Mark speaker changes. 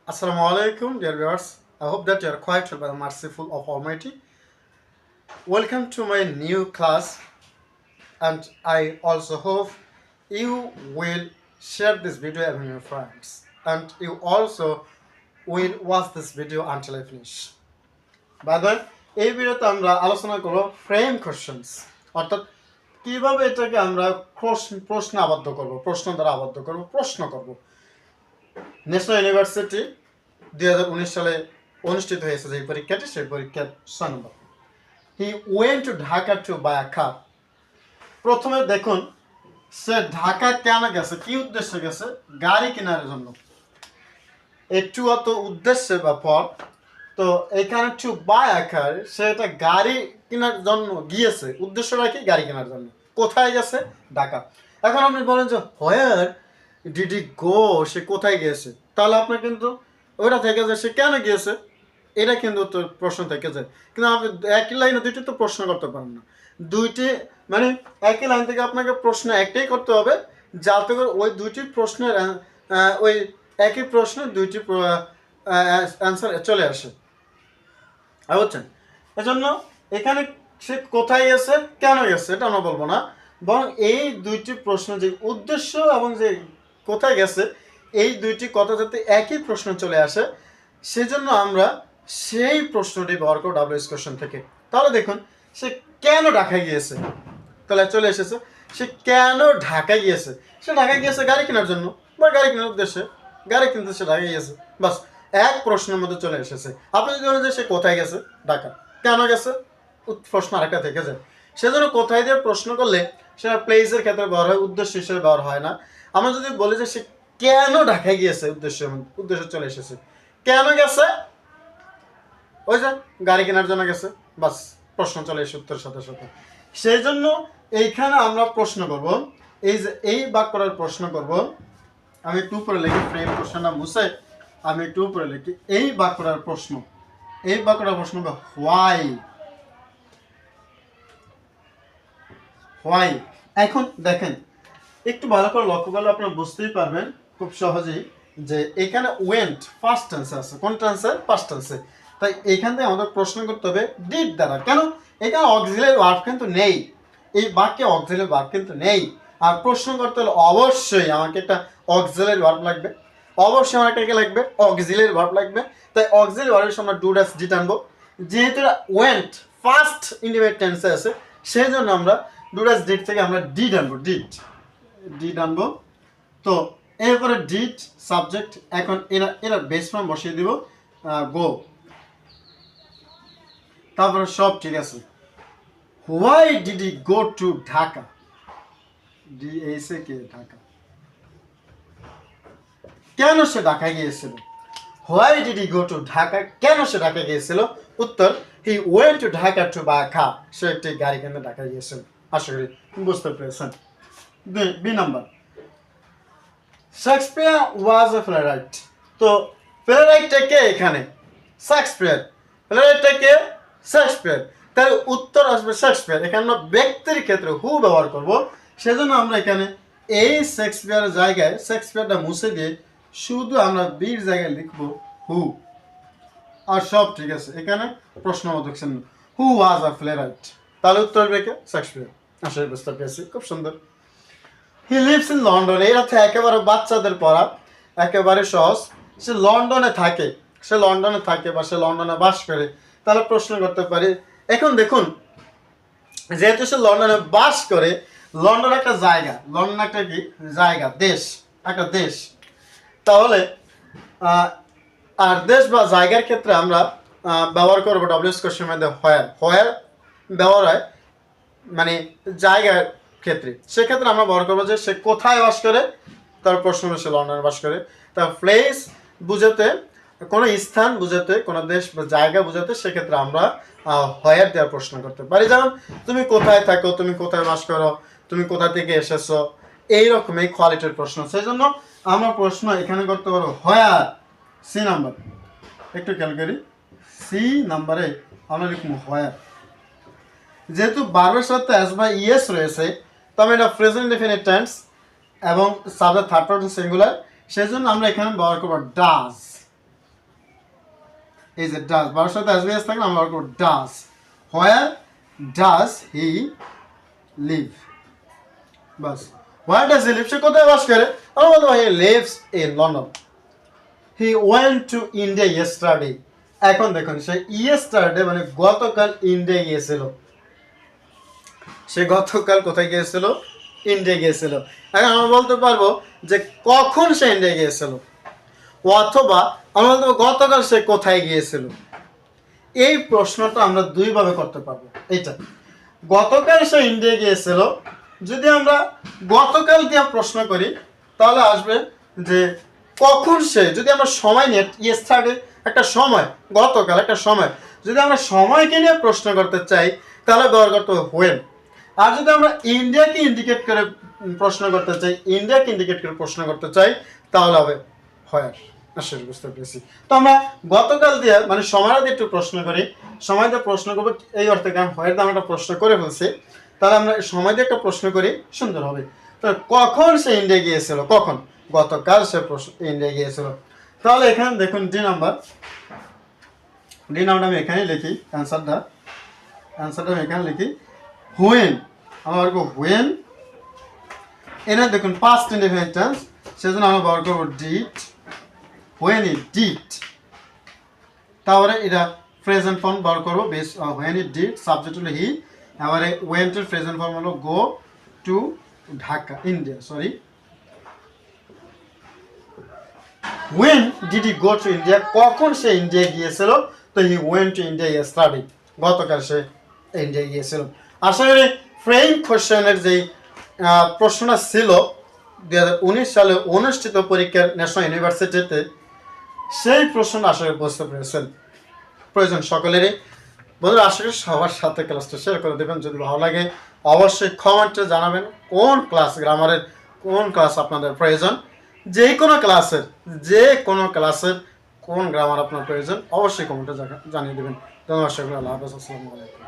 Speaker 1: Assalamu alaikum, dear viewers. I hope that you are quite well by the merciful of Almighty. Welcome to my new class, and I also hope you will share this video among your friends, and you also will watch this video until I finish. By the way, এই ভিডিওতে আমরা আলোচনা করব frame questions, অর্থাৎ কিভাবে এটাকে আমরা প্রশ্ন আবদ্ধ করব, প্রশ্ন দ্বারা আবদ্ধ করব, প্রশ্ন করব। ন্যাশনাল ইউনিভার্সিটি 2019 সালে অনুষ্ঠিত হয়েছে যে পরীক্ষাটি, সেই পরীক্ষার 6 নম্বর। He went to Dhaka to buy a car. প্রথমে দেখুন সে ঢাকা কেন গেছে, কি উদ্দেশ্যে গেছে? গাড়ি কেনার জন্য। একটু অত উদ্দেশ্যে বা পর তো এখানে টু বাই আ কার, সে এটা গাড়ি কেনার জন্য গিয়েছে। উদ্দেশ্যটা কি? গাড়ি কেনার জন্য। কোথায় গেছে? ঢাকা। এখন আপনি বলেন যে হোয়ার ডিড হি গো, সে কোথায় গিয়েছে? তাহলে আপনার কিন্তু ওইটা থেকে যায় সে কেন গিয়েছে, এটা কিন্তু তো প্রশ্ন থেকে যায়। কিন্তু আপনি একই লাইনে দুইটি তো প্রশ্ন করতে পারেন না। দুইটি মানে একই লাইন থেকে আপনাকে প্রশ্ন একটাই করতে হবে, যাতে করে ওই দুইটি প্রশ্নের ওই একই প্রশ্নের দুইটি অ্যান্সার চলে আসে। বুঝছেন? এজন্য এখানে সে কোথায় গেছে, কেন গেছে এটা আমরা বলবো না, বরং এই দুইটি প্রশ্ন যে উদ্দেশ্য এবং যে কোথায় গেছে, এই দুইটি কথা যাতে একই প্রশ্ন চলে আসে, সেজন্য আমরা সেই প্রশ্নটি ব্যবহার করব ডাব্লিউএস কোশ্চেন থেকে। তাহলে দেখুন সে কেন ঢাকায় গিয়েছে, তাহলে চলে এসেছে সে কেন ঢাকায় গিয়েছে। সে ঢাকায় গিয়েছে গাড়ি কেনার জন্য বা গাড়ি কেনার উদ্দেশ্যে, গাড়ি কিনতে সে ঢাকায় গিয়েছে। বাস, এক প্রশ্নের মধ্যে চলে এসেছে। আপনি যদি বলেন যে সে কোথায় গেছে, ঢাকা, কেন গেছে, প্রশ্ন আরেকটা থেকে যায়। সেজন্য কোথায় দিয়ে প্রশ্ন করলে সেটা প্লেসের ক্ষেত্রে ব্যবহার হয়, উদ্দেশ্য হিসেবে ব্যবহার হয় না। আমরা যদি বলি যে সে কেন ঢাকায় গিয়েছে, উদ্দেশ্য চলে এসেছে। কেন গেছে? ওই যে গাড়ি কেনার জন্য গেছে। বাস, প্রশ্ন চলে এসে উত্তরের সাথে সাথে। সেই জন্য এইখানে আমরা প্রশ্ন করব, এই যে এই বাক্যটার প্রশ্ন করব। আমি একটু উপরে লিখি, ফ্রেম কোশ্চেনটা মুছে আমি একটু উপরে লিখি। এই বাক্যটার প্রশ্ন, এই বাক্যটার প্রশ্ন হবে হোয়াই। হোয়াই। এখন দেখেন একটু ভালো করে লক্ষ্য করলে আপনারা বুঝতেই পারবেন খুব সহজেই যে এখানে ওয়েন্ট ফার্স্ট টেন্সে আছে। কোন টেন্সে? ফার্স্ট টেন্সে। তাই এখান থেকে আমাদের প্রশ্ন করতে হবে ডিড দ্বারা। কেন? এখানে অক্সিলারি ভার্ব কিন্তু নেই, এই বাক্যে অক্সিলারি ভার্ব কিন্তু নেই। আর প্রশ্ন করতে হলে অবশ্যই আমাকে একটা অক্সিলারি ভার্ব লাগবে, অবশ্যই আমার একটা লাগবে অক্সিলারি ভার্ব লাগবে। তাই অক্সিলারি ভার্বের সামনে ডু ড্যাশ ডিড আনবো। যেহেতু ওয়েন্ট ফার্স্ট ইন্ডিপেন্ডেন্ট টেন্সে আছে, সেই জন্য আমরা ডু ড্যাশ ডিড থেকে আমরা ডিড আনবো, ডিড আনবো। তো এরপরে ডিড সাবজেক্ট। এখন এরা বেস ফর্ম বসিয়ে দিব গো, তারপরে সব ঠিক আছে। Why did he go to Dhaka, DACK Dhaka. কেন সে ঢাকায় গিয়েছিল? Why did he go to Dhaka, কেন সে ঢাকায় গিয়েছিল? উত্তর, he went to Dhaka to buy a car, সে একটি গাড়ি কিনতে ঢাকায় গিয়েছিল। আশা করি বুঝতে পেরেছেন। B number, Shakespeare was a playwright. তো প্লেরাইটটা কে এখানে? শেক্সপিয়ার। প্লেরাইটটা কে? শেক্সপিয়ার। তাহলে উত্তর আসবে শেক্সপিয়ার। এখানে আমরা ব্যক্তির ক্ষেত্রে হু ব্যবহার করব, সেজন্য আমরা এখানে এই শেক্সপিয়ারের জায়গায় শেক্সপিয়ারটা মুছে দিয়ে শুধু আমরা বির জায়গায় লিখব হু, আর সব ঠিক আছে। এখানে প্রশ্নবোধক চিহ্ন, হু ওয়াজ আ প্লেরাইট। তাহলে উত্তর হবে কে? শেক্সপিয়ার। আশা করি বুঝতে পেরেছি, খুব সুন্দর। হি লিভস ইন লন্ডন, এই হচ্ছে একেবারে বাচ্চাদের পড়া, একেবারে সহজ। সে লন্ডনে থাকে, সে লন্ডনে থাকে বা সে লন্ডনে বাস করে। তাহলে প্রশ্ন করতে পারি, এখন দেখুন যেহেতু সে লন্ডনে বাস করে, লন্ডন একটা জায়গা, লন্ডন একটা কি জায়গা, দেশ, একটা দেশ। তাহলে আর দেশ বা জায়গার ক্ষেত্রে আমরা ব্যবহার করবো ডাব্লিউএস কোশ্চেনের মধ্যে হোয়ার। হোয়ার ব্যবহার হয় মানে জায়গার ক্ষেত্রে। সেক্ষেত্রে আমরা ব্যবহার করবো যে সে কোথায় বাস করে, তার প্রশ্ন হলো সে লন্ডনে বাস করে। তার প্লেস বুঝাতে, কোনো স্থান বুঝাতে, কোনো দেশ বা জায়গা বুঝাতে, সেক্ষেত্রে আমরা হোয়ার দেওয়ার প্রশ্ন করতে পারি। যেমন তুমি কোথায় থাকো, তুমি কোথায় বাস করো, তুমি কোথা থেকে এসেছো, এইরকম এই কোয়ালিটির প্রশ্ন। সেই জন্য আমরা প্রশ্ন এখানে করতে পারবো হোয়ার। সি নাম্বার একটু খেয়াল করি, সি নাম্বারে আমরা লিখবো হোয়ার। যেহেতু ভার্বের সাথে এস বা ইএস রয়েছে, তবে এটা প্রেজেন্ট ডেফিনিট টেন্স এবং সাবজেক্ট থার্ড পারসন সিঙ্গুলার, সেই জন্য আমরা এখানে ব্যবহার করবো ডাজ। এই যে ডাজ বাবার সাথে আসবে এস থাকলে আমরা করব does where does he live বাস হোয়ার ডাজ হি লিভ সে কোথায় বাস করে আমরা বলতে he lives in London he went to India yesterday এখন দেখুন সে ইয়েস্টারডে মানে গতকাল ইন্ডিয়া গিয়েছিল সে গতকাল কোথায় গিয়েছিল ইন্ডিয়া গিয়েছিল এখন আমরা বলতে পারবো যে কখন সে ইন্ডিয়া গিয়েছিল অথবা আমরা বলতে পারবো গতকাল সে কোথায় গিয়েছিল এই প্রশ্নটা আমরা দুইভাবে করতে পারবো এইটা গতকাল সে ইন্ডিয়া গিয়েছিল যদি আমরা গতকাল দিয়ে প্রশ্ন করি তাহলে আসবে যে কখন সে যদি আমরা সময় নিয়ে ইয়েস্টারডে একটা সময় গতকাল একটা সময় যদি আমরা সময়কে নিয়ে প্রশ্ন করতে চাই তাহলে ব্যবহার করতে হবে হোয়েন আর যদি আমরা ইন্ডিয়াকে ইন্ডিকেট করে প্রশ্ন করতে চাই ইন্ডিয়াকে ইন্ডিকেট করে প্রশ্ন করতে চাই তাহলে হবে হোয়ার আসলে বুঝতে পেরেছি তো আমরা গতকাল দিয়ে মানে সময় দিয়ে একটু প্রশ্ন করি সময় দিয়ে প্রশ্ন করবো এই অর্থে কারণ হোয়ার দিয়ে আমরা একটা প্রশ্ন করে ফেলছি তাহলে আমরা সময় দিয়ে একটা প্রশ্ন করি সুন্দর হবে তো কখন সে ইন্ডিয়া গিয়েছিল কখন গতকাল সে ইন্ডিয়া গিয়েছিল তাহলে এখানে দেখুন ডি নাম্বার আমি এখানে লিখি অ্যান্সারটা আমি এখানে লিখি হোয়েন আমরা বলবো হোয়েন এনে দেখুন পাস্ট ইনডেফিনিট টেন্স সেজন্য আমরা ব্যবহার করবো ডিড হোয়েন ইট ডিড তারপরে এটা প্রেজেন্ট ফর্ম ব্যবহার করবো base when it did subject হলো হি এবারে ওয়েন্টের প্রেজেন্ট ফর্ম হলো গো to Dhaka India sorry when did he go to India কখন সে ইন্ডিয়া গিয়েছিল তো he went to India yesterday গতকাল সে ইন্ডিয়া গিয়েছিল আসলে ফ্রেম কোশ্চেনের যে প্রশ্নটা ছিল 2019 সালে অনুষ্ঠিত পরীক্ষার ন্যাশনাল ইউনিভার্সিটিতে সেই প্রশ্নটা আসলে বুঝতে পেরেছেন প্রয়োজন সকলেরই বন্ধুরা আশা করি সবার সাথে ক্লাসটা শেয়ার করে দেবেন যদি ভালো লাগে অবশ্যই কমেন্টে জানাবেন কোন ক্লাস গ্রামারের কোন ক্লাস আপনাদের প্রয়োজন যে কোনো ক্লাসের কোন গ্রামার আপনার প্রয়োজন অবশ্যই কমেন্টে জানিয়ে দেবেন ধন্যবাদ সকলে আল্লাহ হাফেজ আসসালামু আলাইকুম